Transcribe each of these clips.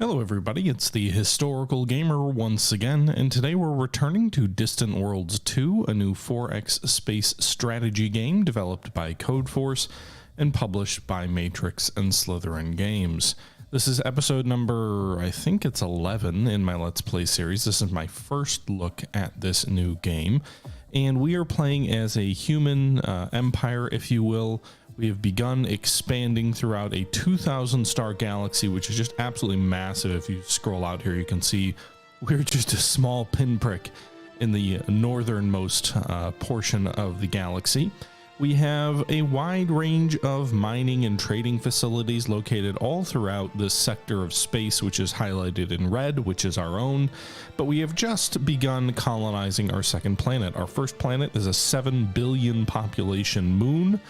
Hello everybody, it's the Historical Gamer once again, and today we're returning to Distant Worlds 2, a new 4X space strategy game developed by Codeforce and published by Matrix and Slytherin Games. This is episode number, I think it's 11 in my Let's Play series. This is my first look at this new game, and we are playing as a human empire, if you will. We have begun expanding throughout a 2,000 star galaxy, which is just absolutely massive. If you scroll out here, you can see we're just a small pinprick in the northernmost portion of the galaxy. We have a wide range of mining and trading facilities located all throughout this sector of space, which is highlighted in red, which is our own. But we have just begun colonizing our second planet. Our first planet is a 7 billion population moon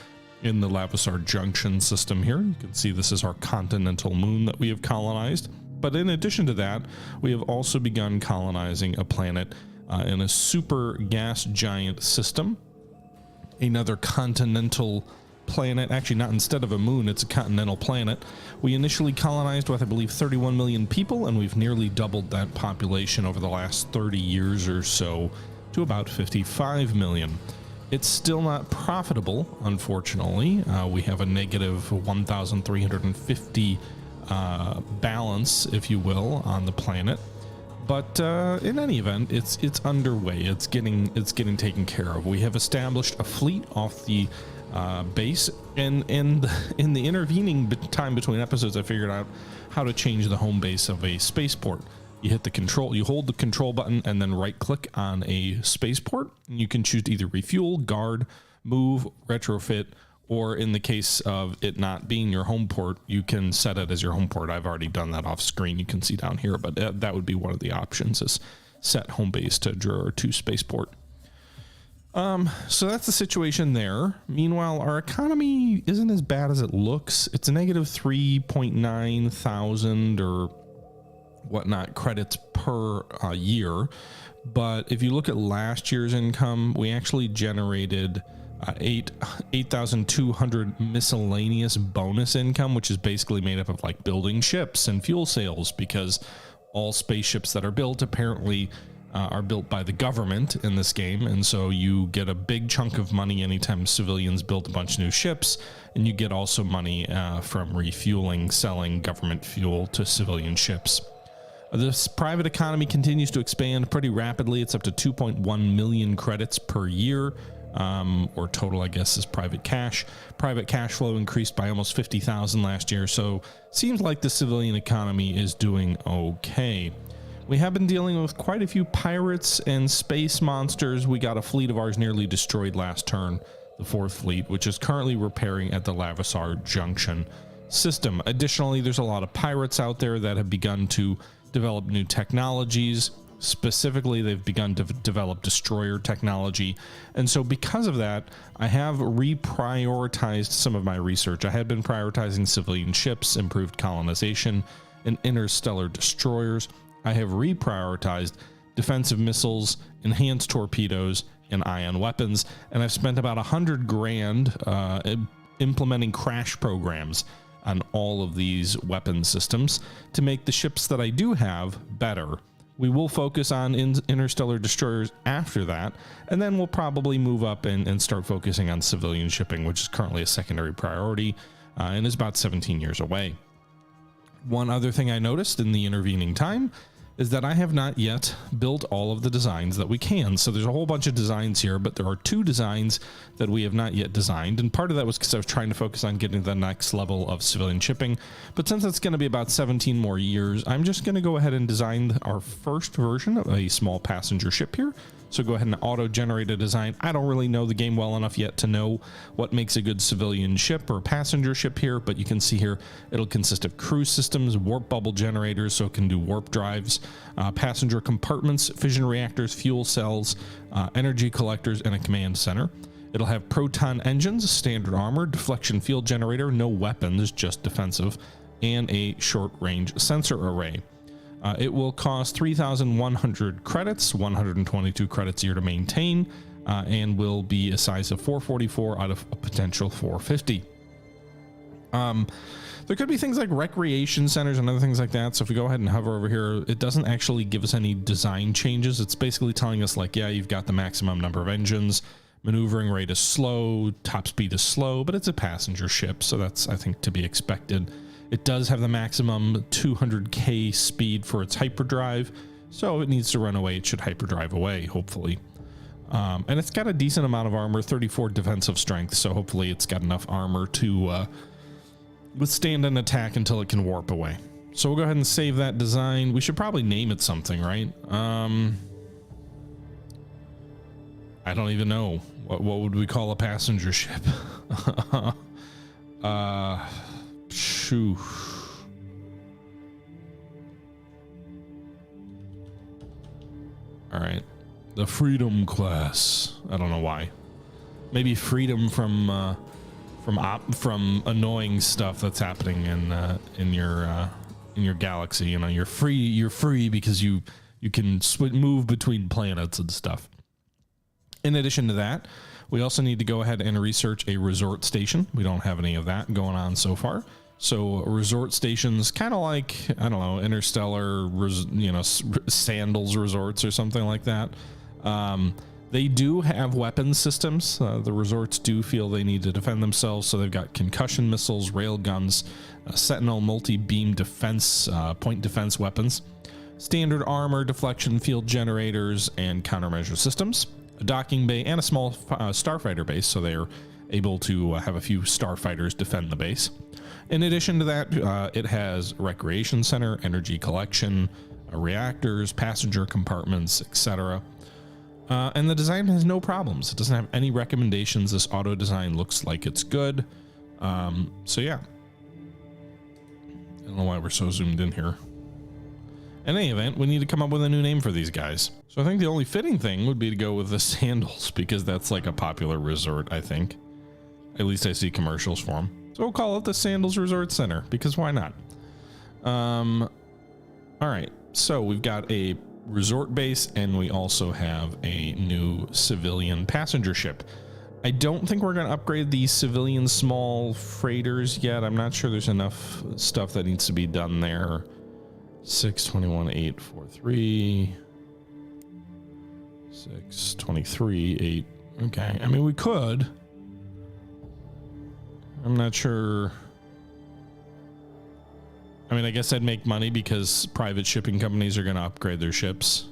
in the Lavisar Junction system here. You can see this is our continental moon that we have colonized. But in addition to that, we have also begun colonizing a planet in a super gas giant system. Another continental planet, actually not instead of a moon, it's a continental planet. We initially colonized with, I believe, 31 million people, and we've nearly doubled that population over the last 30 years or so to about 55 million. It's still not profitable, unfortunately. We have a negative 1,350 balance, if you will, on the planet. But in any event, it's underway. It's getting taken care of. We have established a fleet off the base, and in the intervening time between episodes, I figured out how to change the home base of a spaceport. You hit the control, you hold the control button and then right click on a spaceport, and you can choose to either refuel, guard, move, retrofit, or in the case of it not being your home port, you can set it as your home port. I've already done that off screen. You can see down here, but that would be one of the options, is set home base to drawer 2 spaceport. So that's the situation there. Meanwhile, our economy isn't as bad as it looks. It's a negative 3.9 thousand or whatnot credits per year, but if you look at last year's income, we actually generated 8,200 miscellaneous bonus income, which is basically made up of like building ships and fuel sales, because all spaceships that are built apparently are built by the government in this game, and so you get a big chunk of money anytime civilians build a bunch of new ships, and you get also money from refueling, selling government fuel to civilian ships. This private economy continues to expand pretty rapidly. It's up to 2.1 million credits per year, or total, I guess, is private cash. Private cash flow increased by almost 50,000 last year, so seems like the civilian economy is doing okay. We have been dealing with quite a few pirates and space monsters. We got a fleet of ours nearly destroyed last turn, the 4th fleet, which is currently repairing at the Lavisar Junction system. Additionally, there's a lot of pirates out there that have begun to develop new technologies. Specifically, they've begun to develop destroyer technology, and so because of that, I have reprioritized some of my research. I had been prioritizing civilian ships, improved colonization, and interstellar destroyers. I have reprioritized defensive missiles, enhanced torpedoes, and ion weapons, and I've spent about 100 grand implementing crash programs on all of these weapon systems to make the ships that I do have better. We will focus on interstellar destroyers after that, and then we'll probably move up and start focusing on civilian shipping, which is currently a secondary priority and is about 17 years away. One other thing I noticed in the intervening time is that I have not yet built all of the designs that we can. So there's a whole bunch of designs here, but there are 2 designs that we have not yet designed. And part of that was because I was trying to focus on getting the next level of civilian shipping. But since it's going to be about 17 more years, I'm just going to go ahead and design our first version of a small passenger ship here. So go ahead and auto-generate a design. I don't really know the game well enough yet to know what makes a good civilian ship or passenger ship here, but you can see here it'll consist of cruise systems, warp bubble generators, so it can do warp drives, passenger compartments, fission reactors, fuel cells, energy collectors, and a command center. It'll have proton engines, standard armor, deflection field generator, no weapons, just defensive, and a short-range sensor array. It will cost 3,100 credits, 122 credits a year to maintain, and will be a size of 444 out of a potential 450. There could be things like recreation centers and other things like that. So if we go ahead and hover over here, it doesn't actually give us any design changes. It's basically telling us like, yeah, you've got the maximum number of engines, maneuvering rate is slow, top speed is slow, but it's a passenger ship. So that's, I think, to be expected. It does have the maximum 200K speed for its hyperdrive. So if it needs to run away, it should hyperdrive away, hopefully. And it's got a decent amount of armor, 34 defensive strength. So hopefully it's got enough armor to withstand an attack until it can warp away. So we'll go ahead and save that design. We should probably name it something, right? I don't even know. What would we call a passenger ship? Shoo. All right. The Freedom class. I don't know why. Maybe freedom from annoying stuff that's happening in your galaxy. You know, you're free because you can move between planets and stuff. In addition to that, we also need to go ahead and research a resort station. We don't have any of that going on so far. So resort stations, kind of like, I don't know, interstellar, sandals resorts or something like that. They do have weapon systems. The resorts do feel they need to defend themselves. So they've got concussion missiles, rail guns, sentinel multi-beam defense, point defense weapons, standard armor, deflection field generators, and countermeasure systems, a docking bay, and a small starfighter base. So they're able to have a few starfighters defend the base. In addition to that, it has recreation center, energy collection, reactors, passenger compartments, etc. And the design has no problems. It doesn't have any recommendations. This auto design looks like it's good. So yeah. I don't know why we're so zoomed in here. In any event, we need to come up with a new name for these guys. So I think the only fitting thing would be to go with the Sandals, because that's like a popular resort, I think. At least I see commercials for them. So we'll call it the Sandals Resort Center, because why not? All right, so we've got a resort base, and we also have a new civilian passenger ship. I don't think we're going to upgrade these civilian small freighters yet. I'm not sure there's enough stuff that needs to be done there. 621,843, 623,8. Okay, I mean, we could. I'm not sure. I mean, I guess I'd make money because private shipping companies are going to upgrade their ships.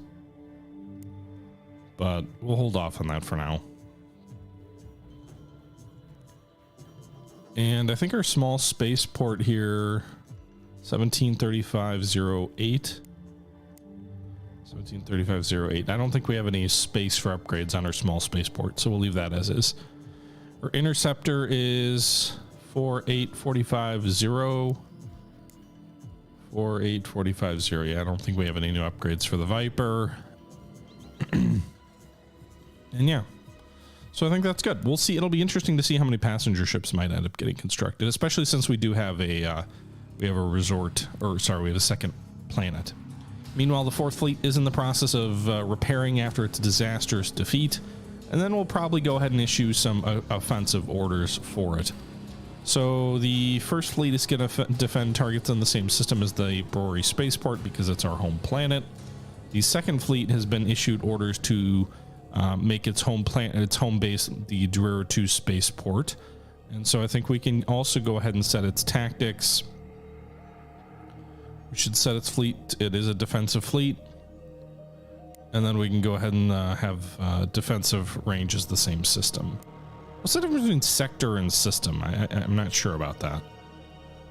But we'll hold off on that for now. And I think our small spaceport here, 173508. 173508. I don't think we have any space for upgrades on our small spaceport, so we'll leave that as is. Our interceptor is 48450. 48450. Yeah, I don't think we have any new upgrades for the Viper. And yeah. So I think that's good. We'll see. It'll be interesting to see how many passenger ships might end up getting constructed, especially since we do have a resort, or sorry, we have a second planet. Meanwhile, the Fourth Fleet is in the process of repairing after its disastrous defeat, and then we'll probably go ahead and issue some offensive orders for it. So the First Fleet is going to defend targets on the same system as the Brewery Spaceport because it's our home planet. The Second Fleet has been issued orders to make its home base the Dreher 2 Spaceport, and so I think we can also go ahead and set its tactics. We should set its fleet. It is a defensive fleet. And then we can go ahead and have defensive range as the same system. What's the difference between sector and system? I'm not sure about that.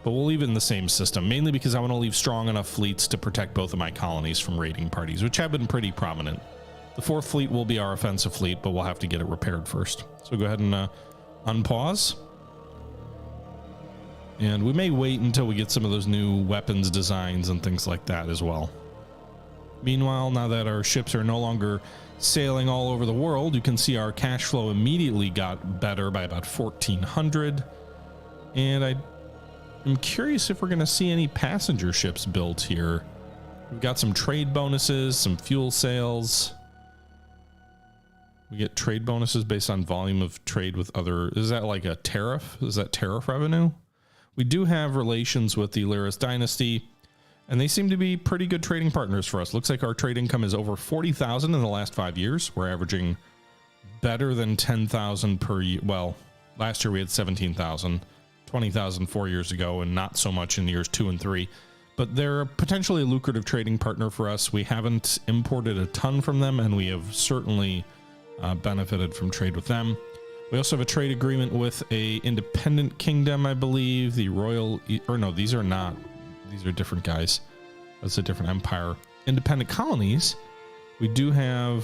But we'll leave it in the same system, mainly because I want to leave strong enough fleets to protect both of my colonies from raiding parties, which have been pretty prominent. The Fourth Fleet will be our offensive fleet, but we'll have to get it repaired first. So go ahead and unpause. And we may wait until we get some of those new weapons designs and things like that as well. Meanwhile, now that our ships are no longer sailing all over the world, you can see our cash flow immediately got better by about 1,400. And I'm curious if we're going to see any passenger ships built here. We've got some trade bonuses, some fuel sales. We get trade bonuses based on volume of trade with other. Is that like a tariff? Is that tariff revenue? We do have relations with the Lyris dynasty, and they seem to be pretty good trading partners for us. Looks like our trade income is over 40,000 in the last 5 years. We're averaging better than 10,000 per year. Well, last year we had 17,000, 20,000 4 years ago, and not so much in years 2 and 3. But they're potentially a lucrative trading partner for us. We haven't imported a ton from them, and we have certainly benefited from trade with them. We also have a trade agreement with a independent kingdom, I believe. The royal, or no, these are not. These are different guys. That's a different empire. Independent colonies. We do have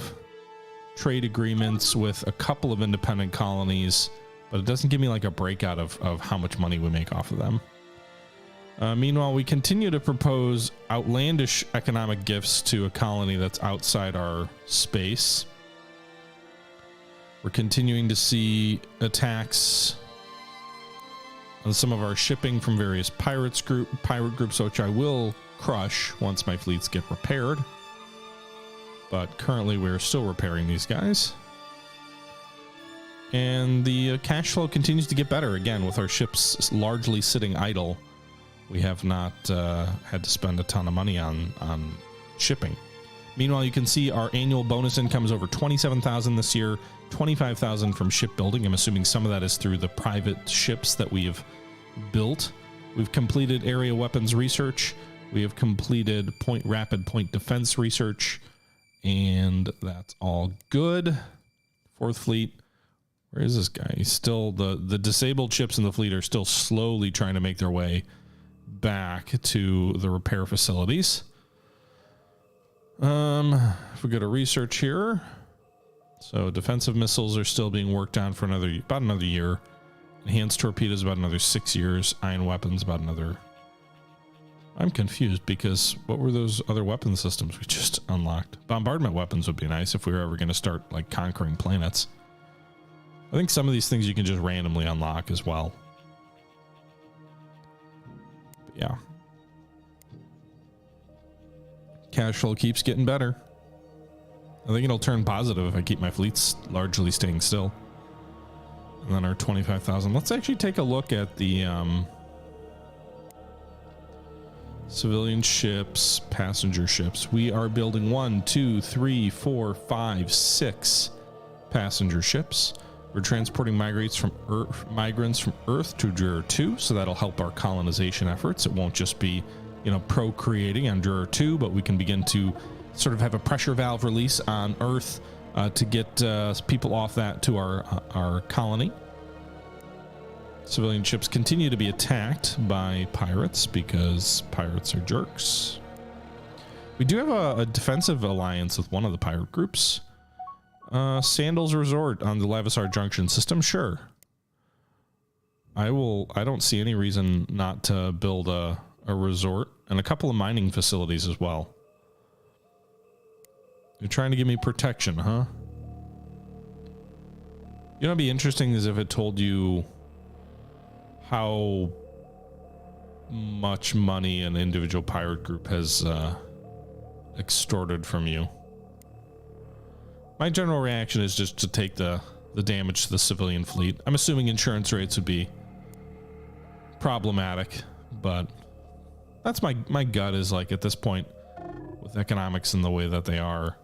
trade agreements with a couple of independent colonies, but it doesn't give me like a breakout of how much money we make off of them. Meanwhile, we continue to propose outlandish economic gifts to a colony that's outside our space. We're continuing to see attacks on some of our shipping from various pirate groups, which I will crush once my fleets get repaired. But currently we're still repairing these guys. And the cash flow continues to get better again with our ships largely sitting idle. We have not had to spend a ton of money on shipping. Meanwhile, you can see our annual bonus income is over 27,000 this year, 25,000 from shipbuilding. I'm assuming some of that is through the private ships that we have built. We've completed area weapons research. We have completed rapid point defense research, and that's all good. Fourth fleet. Where is this guy? He's still the disabled ships in the fleet are still slowly trying to make their way back to the repair facilities. If we go to research here, so defensive missiles are still being worked on for about another year. Enhanced torpedoes about another 6 years. Ion weapons about another. I'm confused because what were those other weapon systems we just unlocked? Bombardment weapons would be nice if we were ever going to start like conquering planets. I think some of these things you can just randomly unlock as well. But yeah. Cash flow keeps getting better. I think it'll turn positive if I keep my fleets largely staying still. And then our 25,000. Let's actually take a look at the civilian ships, passenger ships. We are building 1, 2, 3, 4, 5, 6 passenger ships. We're transporting migrants from Earth to Jura 2, so that'll help our colonization efforts. It won't just be, procreating on Jura 2, but we can begin to sort of have a pressure valve release on Earth to get people off that to our colony. Civilian ships continue to be attacked by pirates because pirates are jerks. We do have a defensive alliance with one of the pirate groups. Sandals Resort on the Lavisar Junction system, sure. I don't see any reason not to build a resort and a couple of mining facilities as well. You're trying to give me protection, huh? You know what'd be interesting is if it told you how much money an individual pirate group has extorted from you. My general reaction is just to take the damage to the civilian fleet. I'm assuming insurance rates would be problematic, but that's my gut is like at this point with economics and the way that they are.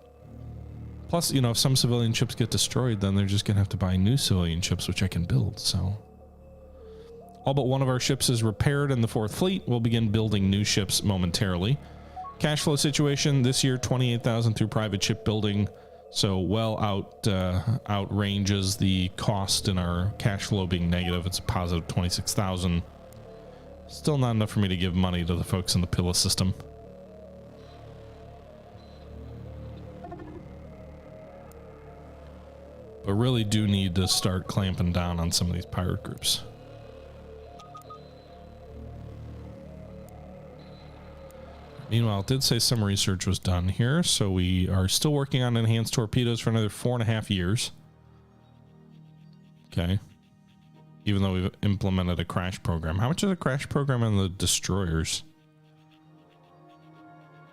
Plus, if some civilian ships get destroyed, then they're just gonna have to buy new civilian ships, which I can build. So all but one of our ships is repaired in the fourth fleet. We'll begin building new ships momentarily. Cash flow situation this year, 28,000 through private ship building. So well outranges the cost in our cash flow being negative. It's a positive 26,000. Still not enough for me to give money to the folks in the Pilla system. But really do need to start clamping down on some of these pirate groups. Meanwhile, it did say some research was done here, so we are still working on enhanced torpedoes for another 4.5 years. Okay. Even though we've implemented a crash program. How much is a crash program on the destroyers?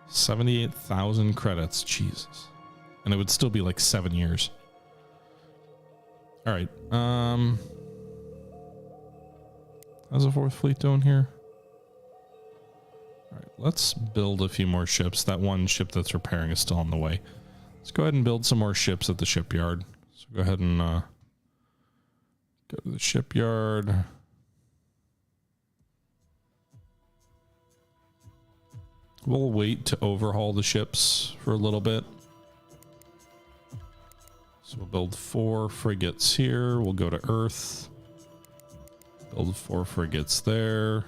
78,000 credits. Jesus. And it would still be like 7 years. All right. How's the fourth fleet doing here? All right, let's build a few more ships. That one ship that's repairing is still on the way. Let's go ahead and build some more ships at the shipyard. So go ahead and go to the shipyard. We'll wait to overhaul the ships for a little bit. So we'll build 4 frigates here. We'll go to Earth. Build 4 frigates there.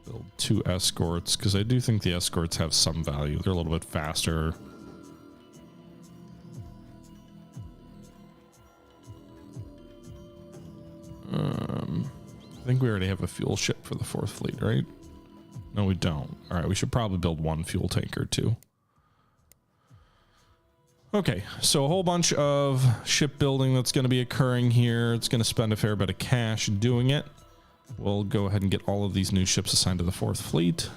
Build 2 escorts, because I do think the escorts have some value. They're a little bit faster. I think we already have a fuel ship for the 4th fleet, right? No, we don't. All right, we should probably build 1 fuel tanker too. Okay, so a whole bunch of shipbuilding that's going to be occurring here. It's going to spend a fair bit of cash doing it. We'll go ahead and get all of these new ships assigned to the 4th fleet.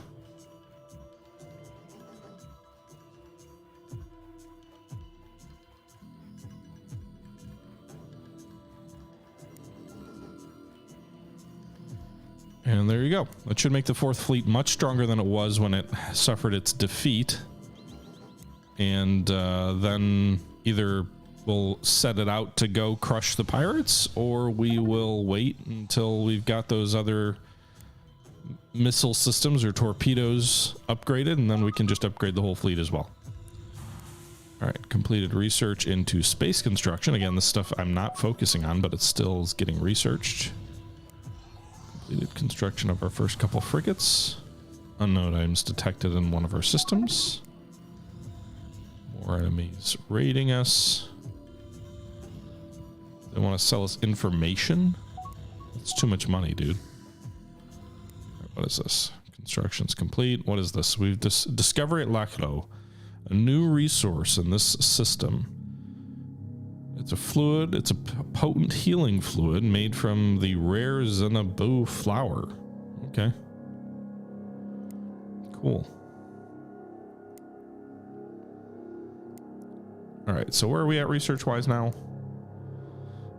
And there you go. That should make the 4th fleet much stronger than it was when it suffered its defeat. And then either we'll set it out to go crush the pirates, or we will wait until we've got those other missile systems or torpedoes upgraded, and then we can just upgrade the whole fleet as well. All right, completed research into space construction. Again, this stuff I'm not focusing on, but it still is getting researched. Completed construction of our first couple frigates. Unknown items detected in one of our systems. More enemies raiding us. They want to sell us information. It's too much money, dude. What is this? Construction's complete. What is this? We've discovered at Lachlo, a new resource in this system. It's a fluid. It's a potent healing fluid made from the rare Xanabu flower. Okay. Cool. All right. So where are we at research-wise now?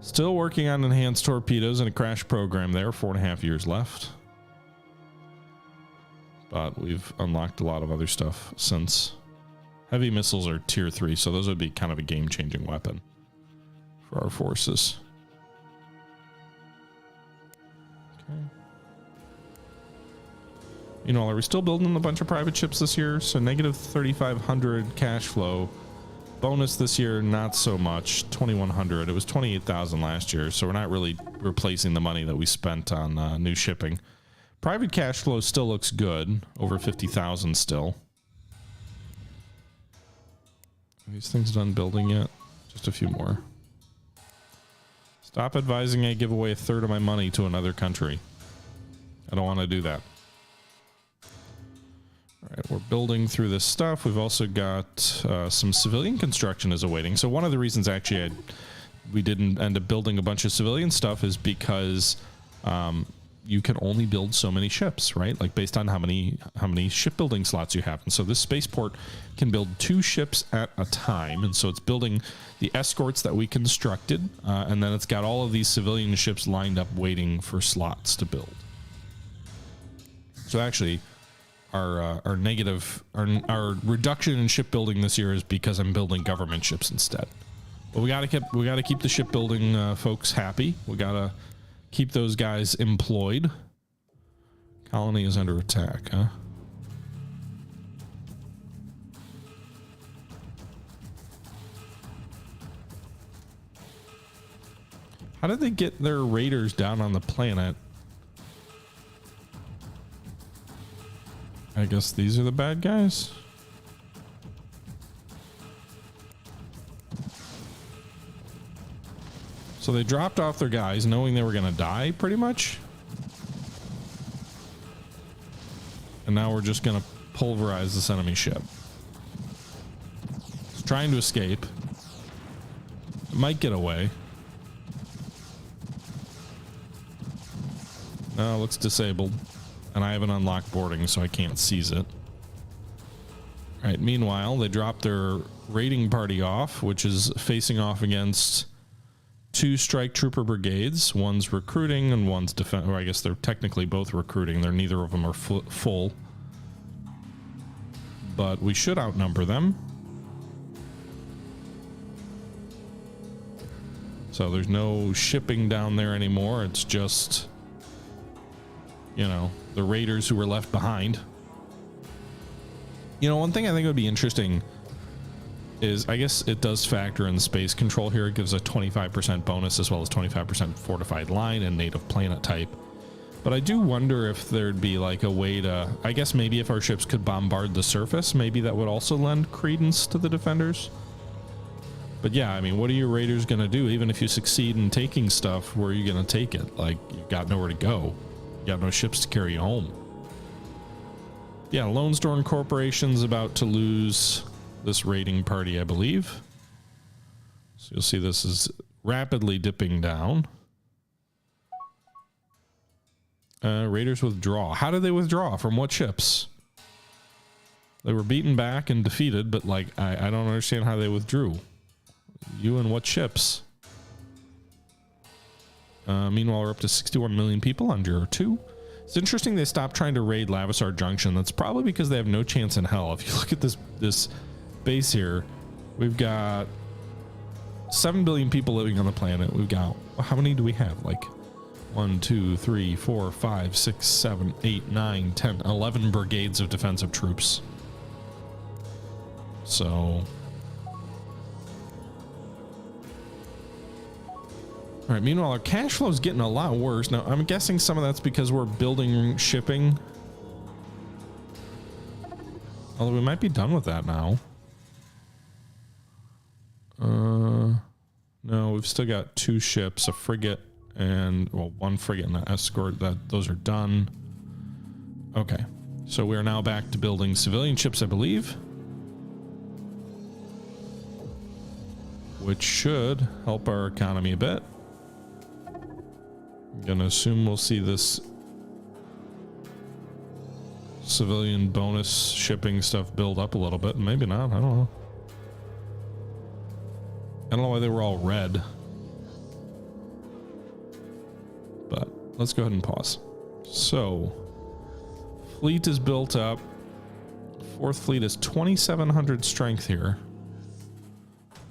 Still working on enhanced torpedoes and a crash program there. 4.5 years left. But we've unlocked a lot of other stuff since. Heavy missiles are tier 3, so those would be kind of a game-changing weapon for our forces. Okay. Meanwhile, are we still building a bunch of private ships this year? So negative 3,500 cash flow. Bonus this year, not so much. 2,100. It was 28,000 last year, so we're not really replacing the money that we spent on new shipping. Private cash flow still looks good. Over 50,000 still. Are these things done building yet? Just a few more. Stop advising I give away a third of my money to another country. I don't want to do that. All right, we're building through this stuff. We've also got some civilian construction is awaiting. So one of the reasons actually we didn't end up building a bunch of civilian stuff is because you can only build so many ships, right? Like based on how many shipbuilding slots you have. And so this spaceport can build 2 ships at a time. And so it's building the escorts that we constructed. And then it's got all of these civilian ships lined up waiting for slots to build. So actually our reduction in shipbuilding this year is because I'm building government ships instead. But we gotta keep the shipbuilding folks happy. We gotta keep those guys employed. Colony is under attack, huh? How did they get their raiders down on the planet? I guess these are the bad guys. So they dropped off their guys knowing they were going to die pretty much. And now we're just going to pulverize this enemy ship. It's trying to escape. It might get away. No, it looks disabled. And I haven't unlocked boarding, so I can't seize it. All right, meanwhile, they dropped their raiding party off, which is facing off against 2 strike trooper brigades. One's recruiting and one's defense. Or I guess they're technically both recruiting. They're neither of them are full. But we should outnumber them. So there's no shipping down there anymore. It's just, you know, the raiders who were left behind. You know, one thing I think would be interesting is, I guess it does factor in space control here. It gives a 25% bonus as well as 25% fortified line and native planet type. But I do wonder if there'd be like a way to, I guess maybe if our ships could bombard the surface, maybe that would also lend credence to the defenders. But yeah, I mean, what are your raiders going to do? Even if you succeed in taking stuff, where are you going to take it? Like, you've got nowhere to go. You got no ships to carry you home. Yeah, Lone Storm Corporation's about to lose this raiding party, I believe. So you'll see this is rapidly dipping down. Raiders withdraw. How did they withdraw? From what ships? They were beaten back and defeated, but like, I don't understand how they withdrew. You and what ships? Meanwhile, we're up to 61 million people on Juror 2. It's interesting they stopped trying to raid Lavisar Junction. That's probably because they have no chance in hell. If you look at this base here, we've got 7 billion people living on the planet. We've got, how many do we have? Like 1, 2, 3, 4, 5, 6, 7, 8, 9, 10, 11 brigades of defensive troops. So... All right, meanwhile, our cash flow is getting a lot worse. Now, I'm guessing some of that's because we're building shipping. Although we might be done with that now. No, we've still got 2 ships, a frigate and, well, 1 frigate and an escort. Those are done. Okay, so we are now back to building civilian ships, I believe. Which should help our economy a bit. I'm gonna assume we'll see this civilian bonus shipping stuff build up a little bit. Maybe not. I don't know. I don't know why they were all red. But let's go ahead and pause. So, fleet is built up. 4th fleet is 2,700 strength here.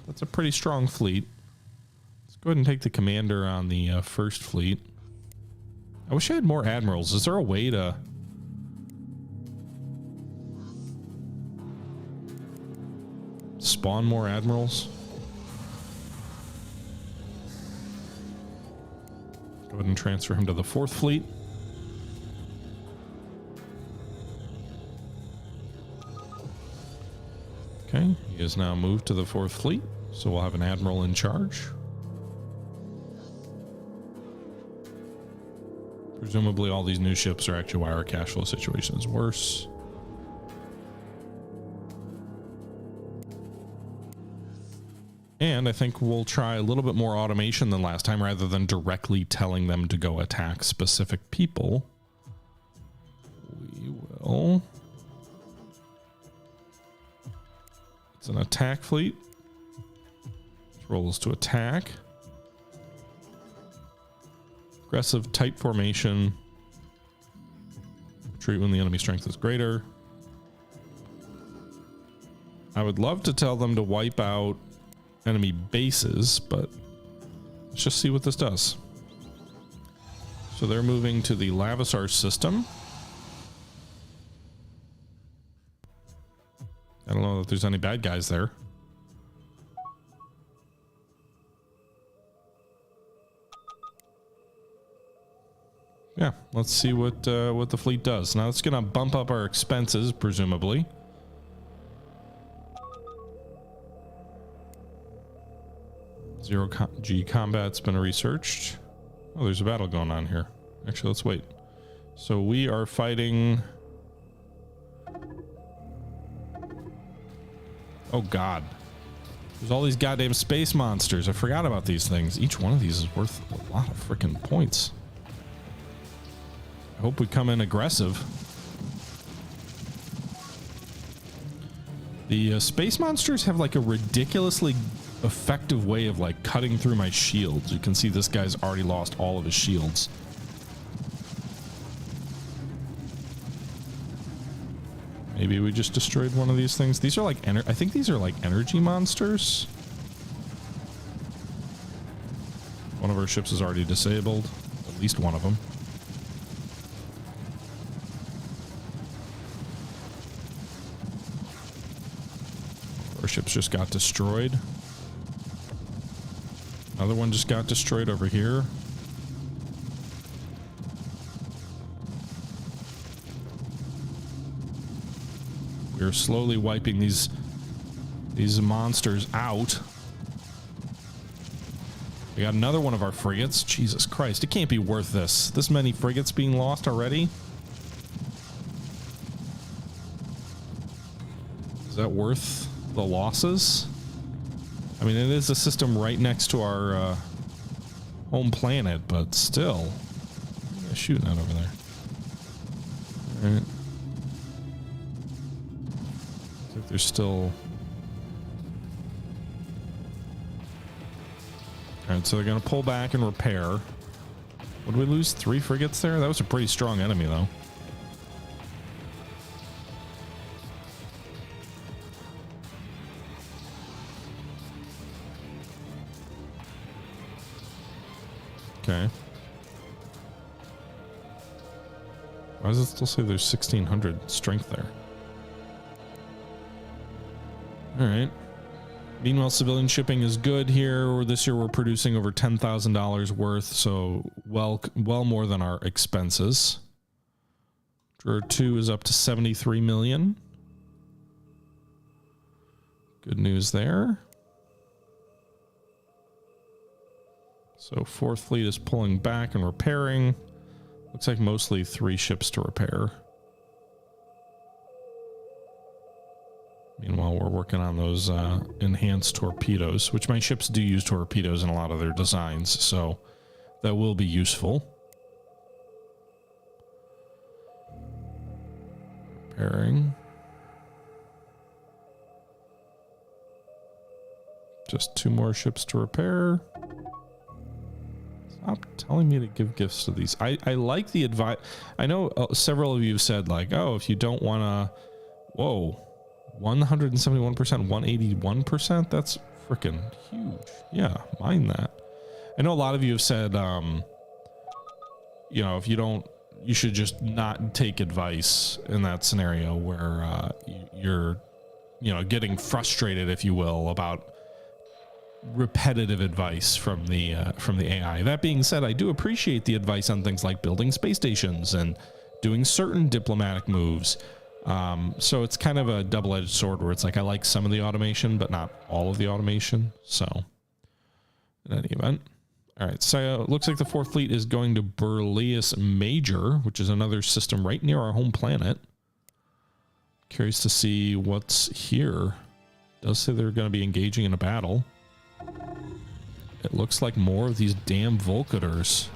That's a pretty strong fleet. Let's go ahead and take the commander on the 1st fleet. I wish I had more admirals. Is there a way to... spawn more admirals? Go ahead and transfer him to the 4th fleet. Okay, he is now moved to the 4th fleet, so we'll have an admiral in charge. Presumably all these new ships are actually why our cash flow situation is worse. And I think we'll try a little bit more automation than last time, rather than directly telling them to go attack specific people. We will... It's an attack fleet. Rolls to attack. Aggressive tight formation. Retreat when the enemy strength is greater. I would love to tell them to wipe out enemy bases, but let's just see what this does. So they're moving to the Lavisar system. I don't know if there's any bad guys there. Yeah, let's see what the fleet does. Now it's gonna bump up our expenses, presumably. Zero G combat's been researched. Oh, there's a battle going on here. Actually, let's wait. So we are fighting. Oh God, there's all these goddamn space monsters. I forgot about these things. Each one of these is worth a lot of freaking points. I hope we come in aggressive. The space monsters have like a ridiculously effective way of like cutting through my shields. You can see this guy's already lost all of his shields. Maybe we just destroyed one of these things. These are like, I think these are like energy monsters. One of our ships is already disabled. At least one of them. Our ships just got destroyed. Another one just got destroyed over here. We're slowly wiping these monsters out. We got another one of our frigates. Jesus Christ, it can't be worth this. This many frigates being lost already? Is that worth the losses? I mean, it is a system right next to our home planet, but still. Yeah, shooting that over there. All right. I think there's still... Alright, so they're going to pull back and repair. What did we lose? 3 frigates there? That was a pretty strong enemy, though. Okay. Why does it still say there's 1,600 strength there? Alright. Meanwhile, civilian shipping is good here. This year we're producing over $10,000 worth, so well more than our expenses. Drawer 2 is up to 73 million. Good news there. So 4th fleet is pulling back and repairing. Looks like mostly 3 ships to repair. Meanwhile, we're working on those enhanced torpedoes, which my ships do use torpedoes in a lot of their designs, so that will be useful. Repairing. Just 2 more ships to repair. Stop telling me to give gifts to these. I like the advice. I know several of you have said, like, oh, if you don't want to... Whoa. 171%, 181%? That's freaking huge. Yeah, mind that. I know a lot of you have said, you know, if you don't, you should just not take advice in that scenario where you're, you know, getting frustrated, if you will, about repetitive advice from the AI. That being said, I do appreciate the advice on things like building space stations and doing certain diplomatic moves. So it's kind of a double-edged sword where it's like I like some of the automation, but not all of the automation. So in any event. All right, so it looks like the 4th fleet is going to Burleus Major, which is another system right near our home planet. Curious to see what's here. It does say they're going to be engaging in a battle. It looks like more of these damn Volkators.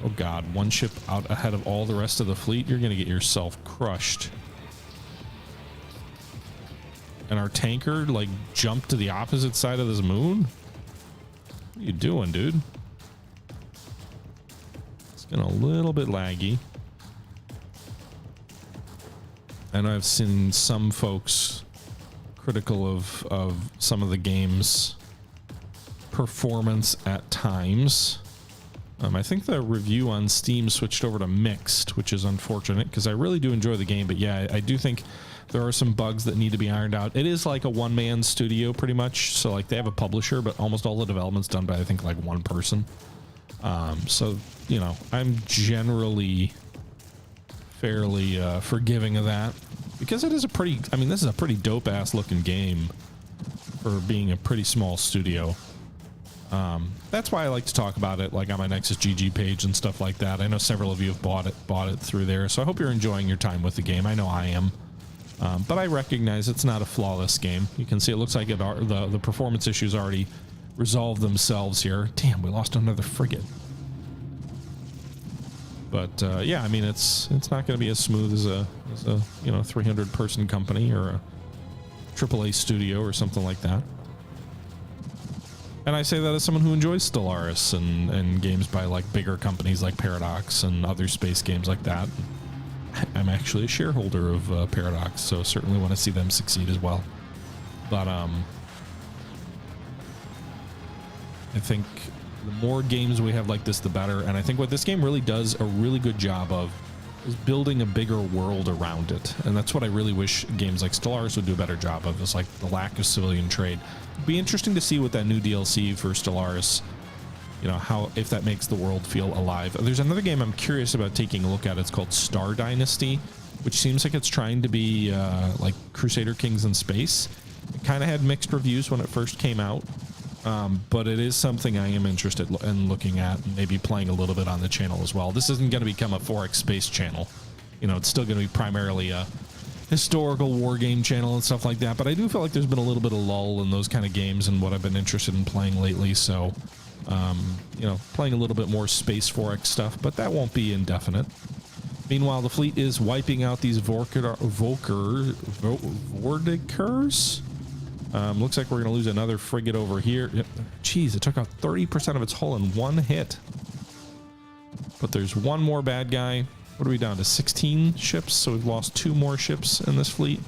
Oh god, one ship out ahead of all the rest of the fleet. You're going to get yourself crushed. And our tanker, like, jumped to the opposite side of this moon? What are you doing, dude? It's getting a little bit laggy. I know I've seen some folks critical of some of the game's performance at times. I think the review on Steam switched over to mixed, which is unfortunate because I really do enjoy the game. But yeah, I do think there are some bugs that need to be ironed out. It is like a one-man studio pretty much. So like they have a publisher, but almost all the development's done by I think like one person. So, you know, I'm generally fairly forgiving of that because it is a pretty, I mean, this is a pretty dope ass looking game for being a pretty small studio. That's why I like to talk about it like on my Nexus GG page and stuff like that. I know several of you have bought it through there, so I hope you're enjoying your time with the game. I know I am. But I recognize it's not a flawless game. You can see it looks like the performance issues already resolved themselves here. Damn, we lost another frigate. But yeah, I mean it's not going to be as smooth as a you know 300 person company or a AAA studio or something like that. And I say that as someone who enjoys Stellaris and games by like bigger companies like Paradox and other space games like that. I'm actually a shareholder of Paradox, so certainly want to see them succeed as well. But I think the more games we have like this, the better. And I think what this game really does a really good job of is building a bigger world around it. And that's what I really wish games like Stellaris would do a better job of, is like the lack of civilian trade. It'd be interesting to see what that new DLC for Stellaris, you know, how, if that makes the world feel alive. There's another game I'm curious about taking a look at. It's called Star Dynasty, which seems like it's trying to be like Crusader Kings in space. It kind of had mixed reviews when it first came out. But it is something I am interested in looking at and maybe playing a little bit on the channel as well. This isn't going to become a 4X space channel. You know, it's still going to be primarily a historical war game channel and stuff like that. But I do feel like there's been a little bit of lull in those kind of games and what I've been interested in playing lately. So, you know, playing a little bit more space 4X stuff, but that won't be indefinite. Meanwhile, the fleet is wiping out these Vortikers. Looks like we're going to lose another frigate over here. Jeez, it took out 30% of its hull in one hit. But there's one more bad guy. What are we down to? 16 ships, so we've lost 2 more ships in this fleet.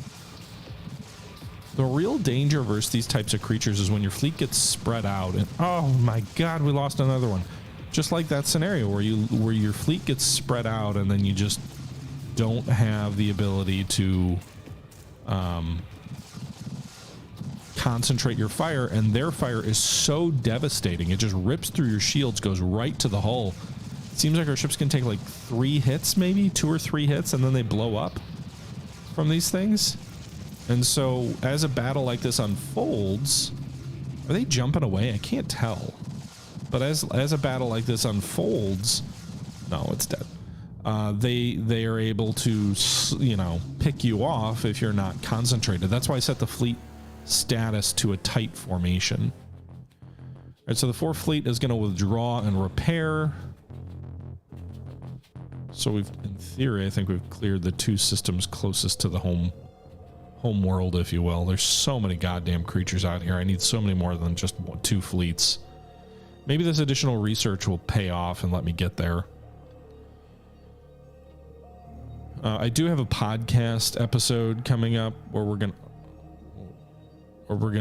The real danger versus these types of creatures is when your fleet gets spread out. And oh my god, we lost another one. Just like that scenario where your fleet gets spread out and then you just don't have the ability to concentrate your fire, and their fire is so devastating. It just rips through your shields, goes right to the hull. It seems like our ships can take like 3 hits, maybe 2 or 3 hits, and then they blow up from these things. And so as a battle like this unfolds, are they jumping away? I can't tell. But as a battle like this unfolds, no, it's dead. They are able to, you know, pick you off if you're not concentrated. That's why I set the fleet status to a tight formation. All right, so the 4th fleet is going to withdraw and repair. So we've, in theory, I think we've cleared the 2 systems closest to the home world, if you will. There's so many goddamn creatures out here. I need so many more than just 2 fleets. Maybe this additional research will pay off and let me get there. I do have a podcast episode coming up where we're going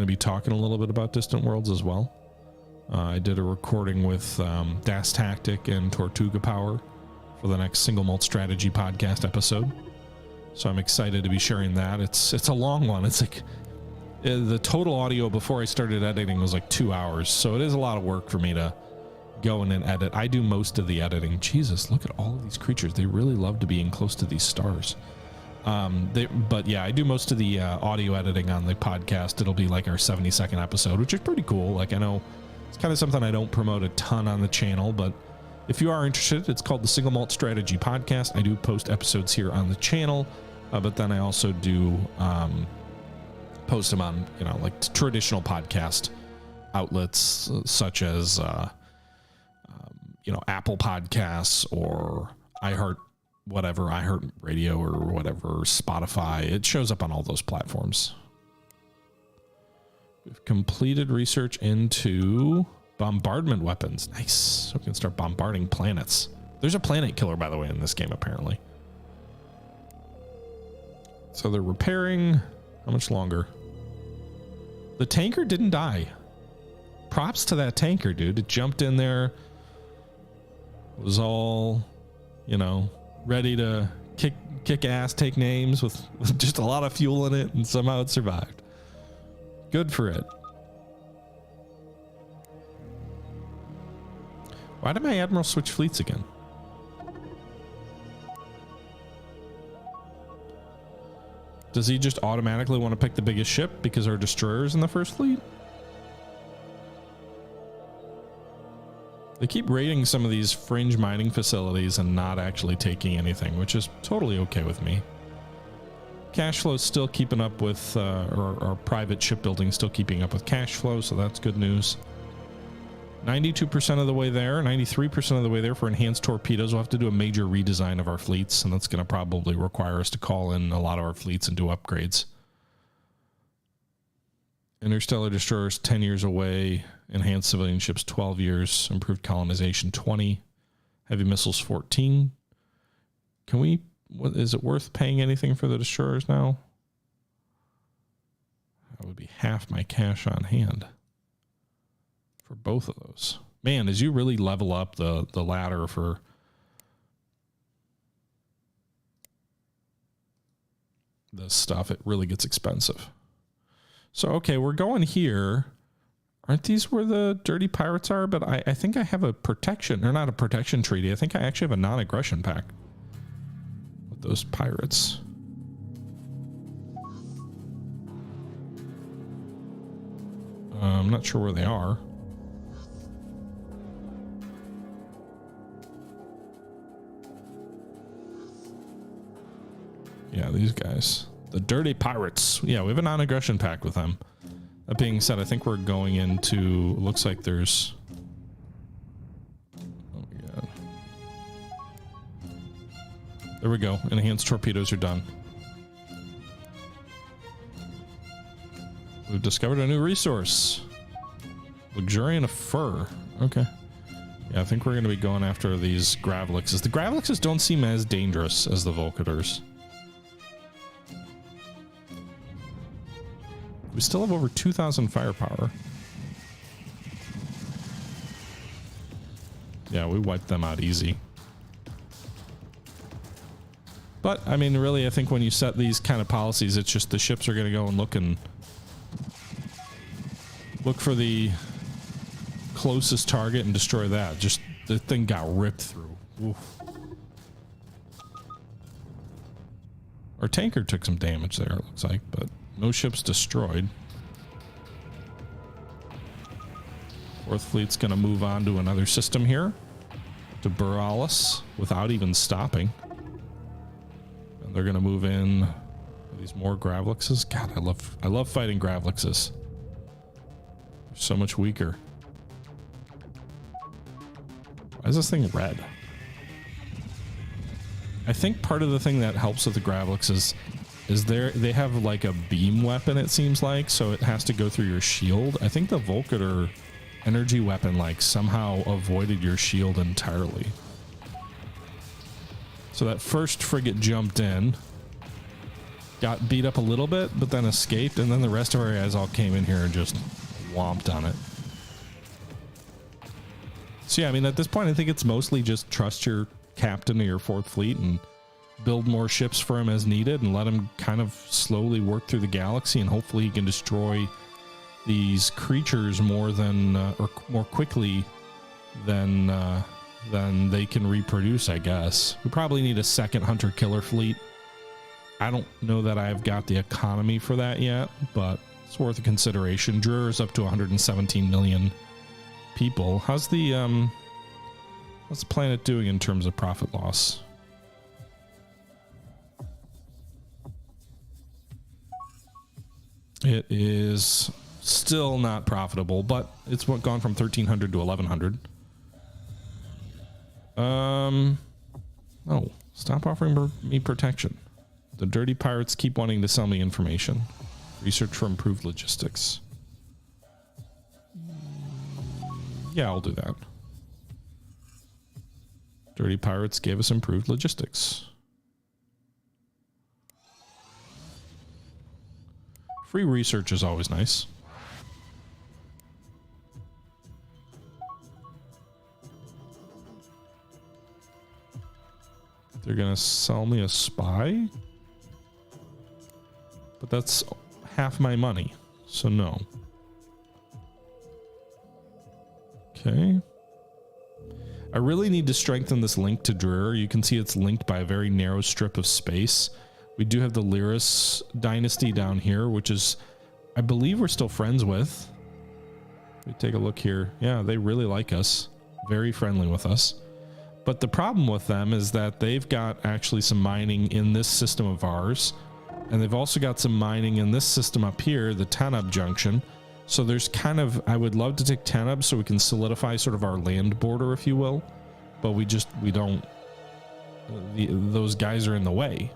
to be talking a little bit about Distant Worlds as well. I did a recording with Das Tactic and Tortuga Power for the next Single Malt Strategy podcast episode. So I'm excited to be sharing that. It's a long one. It's like the total audio before I started editing was like 2 hours. So it is a lot of work for me to go in and edit. I do most of the editing. Jesus, look at all of these creatures. They really love to be in close to these stars. But yeah, I do most of the audio editing on the podcast. It'll be like our 70-second episode, which is pretty cool. Like, I know it's kind of something I don't promote a ton on the channel, but if you are interested, it's called the Single Malt Strategy Podcast. I do post episodes here on the channel, but then I also do post them on, you know, like traditional podcast outlets such as, you know, Apple Podcasts or iHeart Radio or whatever, Spotify. It shows up on all those platforms. We've completed research into bombardment weapons. Nice. So we can start bombarding planets. There's a planet killer, by the way, in this game, apparently. So they're repairing. How much longer? The tanker didn't die. Props to that tanker, dude. It jumped in there. It was all, you know, ready to kick ass, take names with just a lot of fuel in it, and somehow it survived. Good for it. Why did my admiral switch fleets again? Does he just automatically want to pick the biggest ship because our destroyer's in the first fleet? They keep raiding some of these fringe mining facilities and not actually taking anything, which is totally okay with me. Cash flow is still keeping up with, or private shipbuilding still keeping up with cash flow, so that's good news. 92% of the way there, 93% of the way there for enhanced torpedoes. We'll have to do a major redesign of our fleets, and that's going to probably require us to call in a lot of our fleets and do upgrades. Interstellar destroyers 10 years away. Enhanced civilian ships 12 years. Improved colonization 20. Heavy missiles 14. Can we, what, is it worth paying anything for the destroyers now? That would be half my cash on hand for both of those. Man, as you really level up the ladder for this stuff, it really gets expensive. So, okay, we're going here. Aren't these where the dirty pirates are? But I think I have a protection, or not a protection treaty. I think I actually have a non-aggression pact with those pirates. I'm not sure where they are. Yeah, these guys. The dirty pirates. Yeah, we have a non-aggression pact with them. That being said, I think we're going into, looks like there's, oh my god. There we go. Enhanced torpedoes are done. We've discovered a new resource. Luxuriant of fur. Okay. Yeah, I think we're going to be going after these Gravlixes. The Gravlixes don't seem as dangerous as the Volkitors. We still have over 2,000 firepower. Yeah, we wiped them out easy. But, I mean, really, I think when you set these kind of policies, it's just the ships are going to go and look for the closest target and destroy that. Just, the thing got ripped through. Oof. Our tanker took some damage there, it looks like, but no ships destroyed. Fourth Fleet's going to move on to another system here, to Borealis, without even stopping. And they're going to move in these more Gravlixes. God, I love fighting Gravlixes. They're so much weaker. Why is this thing red? I think part of the thing that helps with the Gravlixes is they have like a beam weapon, it seems like, so it has to go through your shield. I think the Volkitor energy weapon like somehow avoided your shield entirely. So that first frigate jumped in, got beat up a little bit, but then escaped, and then the rest of our guys all came in here and just whomped on it. So yeah, I mean, at this point, I think it's mostly just trust your captain of your Fourth Fleet and build more ships for him as needed and let him kind of slowly work through the galaxy, and hopefully he can destroy these creatures more than or more quickly than they can reproduce, I guess. We probably need a second hunter killer fleet. I don't know that I've got the economy for that yet, but it's worth a consideration. Drur's up to 117 million people. How's the planet doing in terms of profit loss? It is still not profitable, but it's gone from 1,300 to 1,100. Oh, stop offering me protection. The dirty pirates keep wanting to sell me information. Research for improved logistics. Yeah, I'll do that. Dirty pirates gave us improved logistics. Free research is always nice. They're gonna sell me a spy? But that's half my money, so no. Okay. I really need to strengthen this link to Drur. You can see it's linked by a very narrow strip of space. We do have the Lyris dynasty down here, which is, I believe we're still friends with. Let me take a look here. Yeah, they really like us. Very friendly with us. But the problem with them is that they've got actually some mining in this system of ours. And they've also got some mining in this system up here, the Tanub Junction. So there's kind of, I would love to take Tanub so we can solidify sort of our land border, if you will. But we don't, those guys are in the way.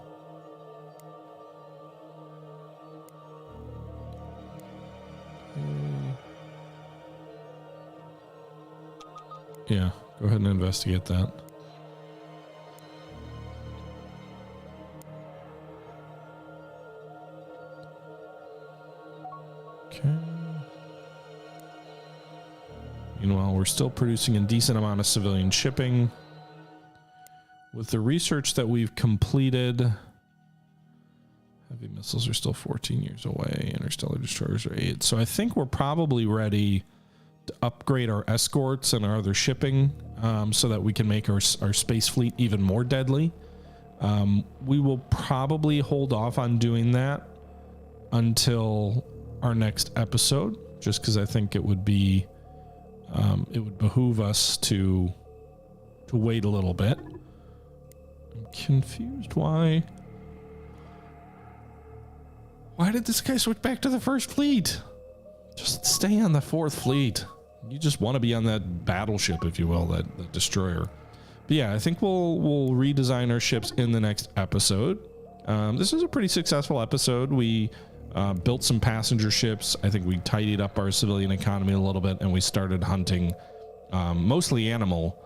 Yeah, go ahead and investigate that. Okay. Meanwhile, we're still producing a decent amount of civilian shipping. With the research that we've completed, heavy missiles are still 14 years away. Interstellar destroyers are 8. So I think we're probably ready to upgrade our escorts and our other shipping so that we can make our space fleet even more deadly. We will probably hold off on doing that until our next episode, just because I think it would be it would behoove us to wait a little bit. I'm confused. Why did this guy switch back to the first fleet? Just stay on the 4th fleet. You just want to be on that battleship, if you will, that destroyer. But yeah, I think we'll redesign our ships in the next episode. This is a pretty successful episode. We built some passenger ships. I think we tidied up our civilian economy a little bit, and we started hunting mostly animal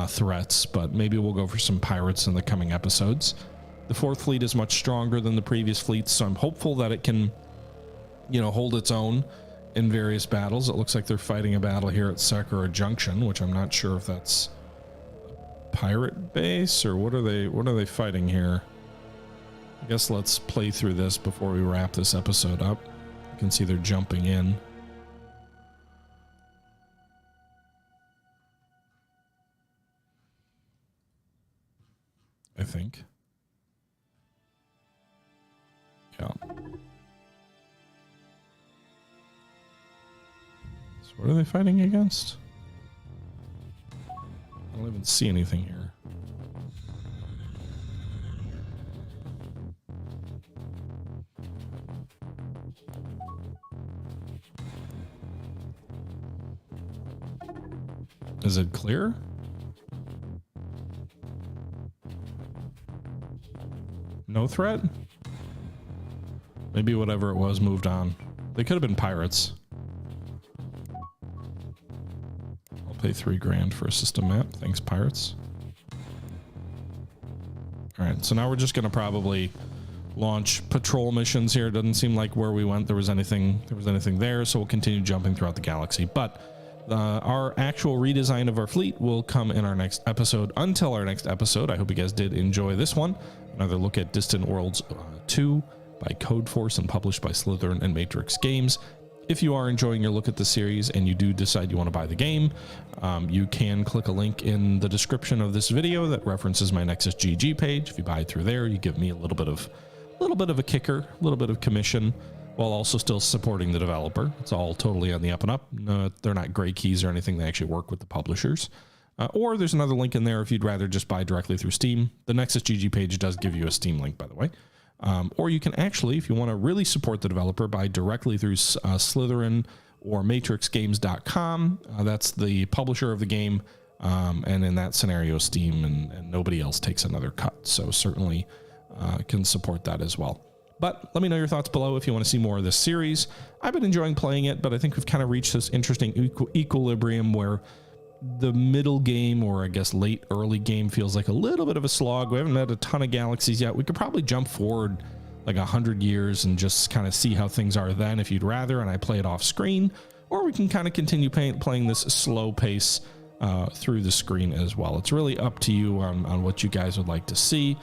threats, but maybe we'll go for some pirates in the coming episodes. The 4th fleet is much stronger than the previous fleets, so I'm hopeful that it can, hold its own in various battles. It looks like they're fighting a battle here at Sakura Junction, which I'm not sure if that's a pirate base or what are they fighting here. I guess let's play through this before we wrap this episode up. You can see they're jumping in. I think. Yeah. So what are they fighting against? I don't even see anything here. Is it clear? No threat? Maybe whatever it was moved on. They could have been pirates. I'll pay $3,000 for a system map. Thanks, pirates. All right, so now we're just going to probably launch patrol missions here. It doesn't seem like where we went there was anything there, so we'll continue jumping throughout the galaxy. But our actual redesign of our fleet will come in our next episode. Until our next episode, I hope you guys did enjoy this one. Another look at Distant Worlds 2 by Codeforce and published by Slytherin and Matrix Games. If you are enjoying your look at the series and you do decide you want to buy the game, you can click a link in the description of this video that references my Nexus GG page. If you buy it through there, you give me a little bit of a kicker, a little bit of commission, while also still supporting the developer. It's all totally on the up and up. No, they're not gray keys or anything. They actually work with the publishers. Or there's another link in there if you'd rather just buy directly through Steam. The Nexus GG page does give you a Steam link, by the way. Or you can actually, if you want to really support the developer, buy directly through Slytherin or matrixgames.com. That's the publisher of the game. And in that scenario, Steam and nobody else takes another cut. So certainly can support that as well. But let me know your thoughts below if you want to see more of this series. I've been enjoying playing it, but I think we've kind of reached this interesting equilibrium where the middle game, or I guess late early game, feels like a little bit of a slog. We haven't met a ton of galaxies yet. We could probably jump forward like 100 years and just kind of see how things are then if you'd rather, and I play it off screen, or we can kind of continue playing this slow pace through the screen as well. It's really up to you on what you guys would like to see.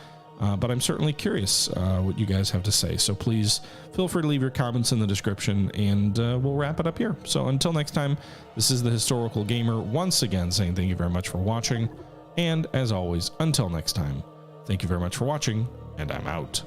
But I'm certainly curious what you guys have to say. So please feel free to leave your comments in the description, and we'll wrap it up here. So until next time, this is the Historical Gamer once again saying thank you very much for watching. And as always, until next time, thank you very much for watching, and I'm out.